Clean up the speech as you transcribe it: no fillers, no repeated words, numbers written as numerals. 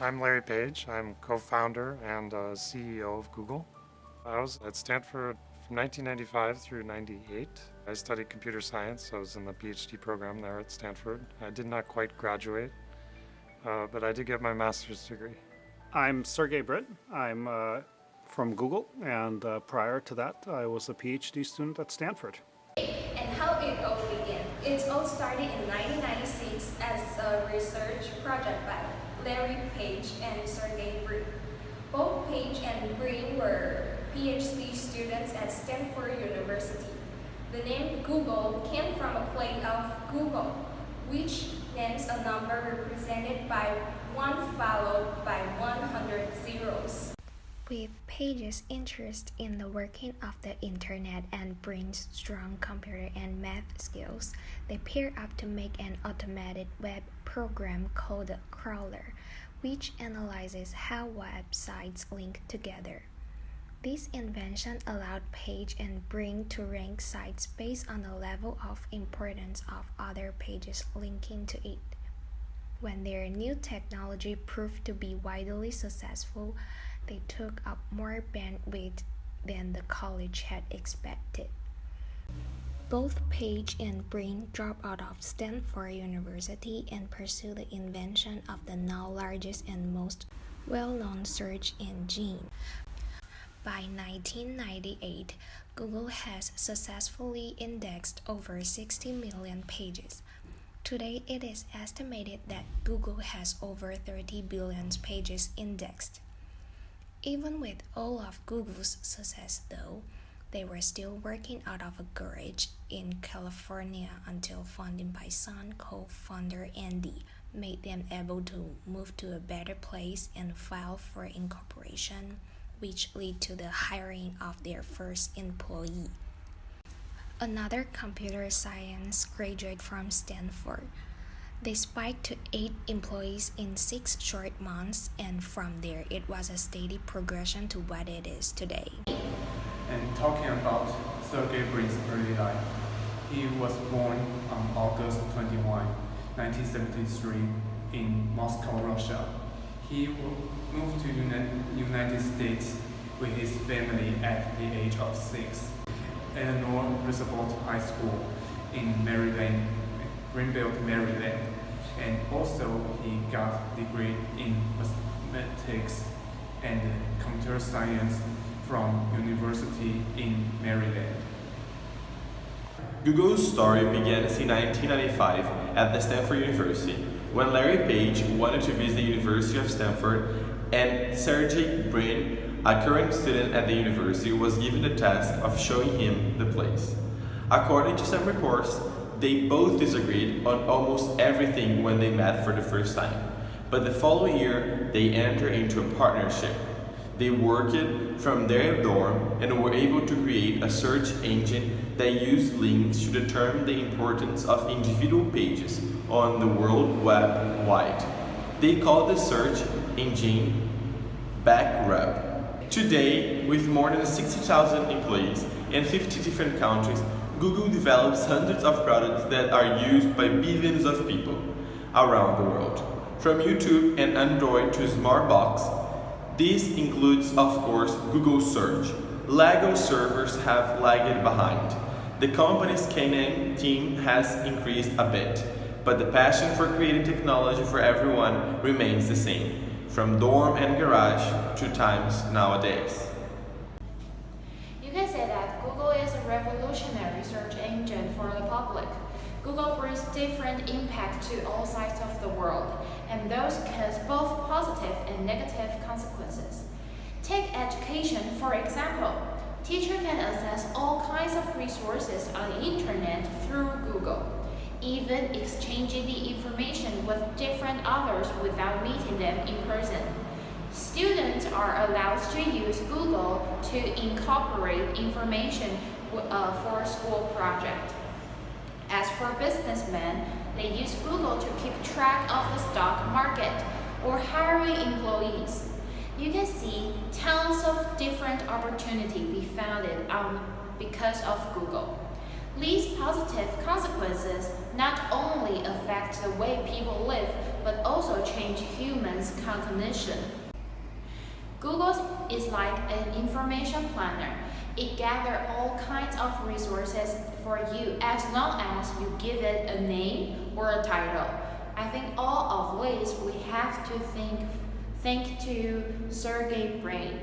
I'm Larry Page. I'm co-founder and CEO of Google. I was at Stanford from 1995 through 98. I studied computer science. I was in the PhD program there at Stanford. I did not quite graduate, but I did get my master's degree. I'm Sergey Britt. I'm from Google, and prior to that, I was a PhD student at Stanford. And how it all began. It all started in 1996 as a research project by Larry Page and Sergey Brin. Both Page and Brin were PhD students at Stanford University. The name Google came from a play of Google, which names a number represented by 1 followed by 100 zeros. With Page's interest in the working of the internet and Brin's strong computer and math skills, they paired up to make an automated web program called the crawler, which analyzes how websites link together. This invention allowed Page and Brin to rank sites based on the level of importance of other pages linking to it. When their new technology proved to be widely successful, they took up more bandwidth than the college had expected. Both Page and Brin dropped out of Stanford University and pursued the invention of the now largest and most well-known search engine. By 1998, Google has successfully indexed over 60 million pages. Today, it is estimated that Google has over 30 billion pages indexed. Even with all of Google's success, though, they were still working out of a garage in California until funding by Sun co-founder Andy made them able to move to a better place and file for incorporation, which led to the hiring of their first employee. Another computer science graduate from Stanford. They spiked to 8 employees in 6 short months, and from there it was a steady progression to what it is today. And talking about Sergey Brin's early life, he was born on August 21, 1973 in Moscow, Russia. He moved to United States with his family at the age of 6. Eleanor Roosevelt High School in Maryland, Greenbelt, Maryland, and also he got a degree in mathematics and computer science from University in Maryland. Google's story began in 1995 at the Stanford University, when Larry Page wanted to visit the University of Stanford, and Sergey Brin, a current student at the university, was given the task of showing him the place. According to some reports, they both disagreed on almost everything when they met for the first time, but the following year they entered into a partnership. They worked from their dorm and were able to create a search engine that used links to determine the importance of individual pages on the World Wide Web. They called the search engine Backrub. Today, with more than 60,000 employees in 50 different countries, Google develops hundreds of products that are used by billions of people around the world. From YouTube and Android to Smartbox, this includes, of course, Google Search. Lego servers have lagged behind. The company's Canaan team has increased a bit, but the passion for creating technology for everyone remains the same, from dorm and garage to times nowadays. You can say that Google is a revolutionary search engine for the public. Google brings different impact to all sides of the world, and those cause both positive and negative consequences. Take education, for example. Teachers can access all kinds of resources on the internet through Google, even exchanging the information with different others without meeting them in person. Students are allowed to use Google to incorporate information for a school project. As for businessmen, they use Google to keep track of the stock market or hiring employees. You can see tons of different opportunities be founded because of Google. These positive consequences not only affect the way people live, but also change humans' cognition. Google is like an information planner. It gathers all kinds of resources for you as long as you give it a name or a title. I think all of these we have to think to Sergey Brin.